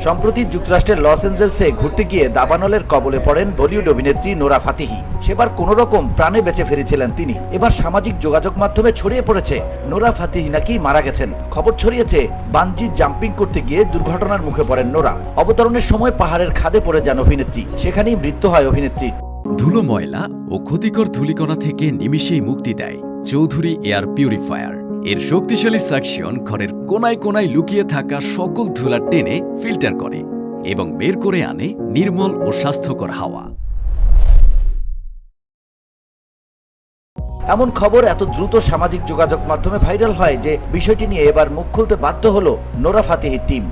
সম্প্রতি যুক্তরাষ্ট্রের লস এঞ্জেলসে ঘুরতে গিয়ে দাবানলের কবলে পড়েন বলিউড অভিনেত্রী নোরা ফাতেহি। সেবার কোনো রকম প্রাণে বেঁচে ফিরেছিলেন তিনি। এবার সামাজিক যোগাযোগ মাধ্যমে ছড়িয়ে পড়েছে নোরা ফাতেহি নাকি মারা গেছেন। খবর ছড়িয়েছে বানজি জাম্পিং করতে গিয়ে দুর্ঘটনার মুখে পড়েন নোরা। অবতরণের সময় পাহাড়ের খাদে পড়ে যান অভিনেত্রী, সেখানেই মৃত্যু হয় অভিনেত্রীর। ধুলো, ময়লা ও ক্ষতিকর ধূলিকণা থেকে নিমিষেই মুক্তি দেয় চৌধুরী এয়ার পিউরিফায়ার। এর শক্তিশালী সাকশন ঘরের কোনায় কোনায় লুকিয়ে থাকা সকল ধুলা টেনে ফিল্টার করে এবং বের করে আনে নির্মল ও স্বাস্থ্যকর হাওয়া। এমন খবর এত দ্রুত সামাজিক যোগাযোগ মাধ্যমে ভাইরাল হয় যে বিষয়টি নিয়ে এবার মুখ খুলতে বাধ্য হলো নোরা ফাতেহির টিম।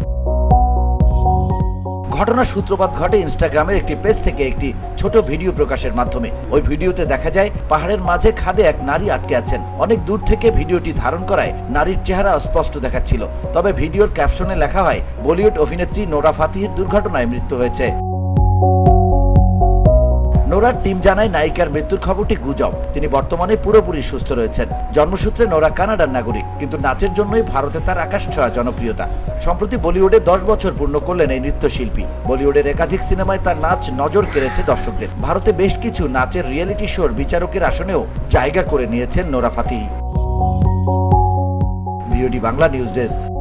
ঘটনার সূত্রপাত ঘটে ইনস্টাগ্রামের একটি পেজ থেকে একটি ছোট ভিডিও প্রকাশের মাধ্যমে। ওই ভিডিওতে দেখা যায় পাহাড়ের মাঝে খাদে এক নারী আটকে আছেন। অনেক দূর থেকে ভিডিওটি ধারণ করায় নারীর চেহারা স্পষ্ট দেখাচ্ছিল। তবে ভিডিওর ক্যাপশনে লেখা হয়, বলিউড অভিনেত্রী নোরা ফাতেহির দুর্ঘটনায় মৃত্যু হয়েছে। নোরার টিম জানায় নায়িকার মৃত্যুর খবরটি গুজব। তিনি বর্তমানে পুরোপুরি সুস্থ রয়েছেন। জন্মসূত্রে নোরা কানাডার নাগরিক, কিন্তু নাচের জন্যই ভারতে তার আকাশছোঁয়া জনপ্রিয়তা। সম্প্রতি বলিউডে 10 বছর পূর্ণ করলেন এই নৃত্যশিল্পী। বলিউডের একাধিক সিনেমায় তার নাচ নজর কেড়েছে দর্শকদের। ভারতে বেশ কিছু নাচের রিয়েলিটি শোর বিচারকের আসনেও জায়গা করে নিয়েছেন Nora Fatehi. VOD Bangla news desk.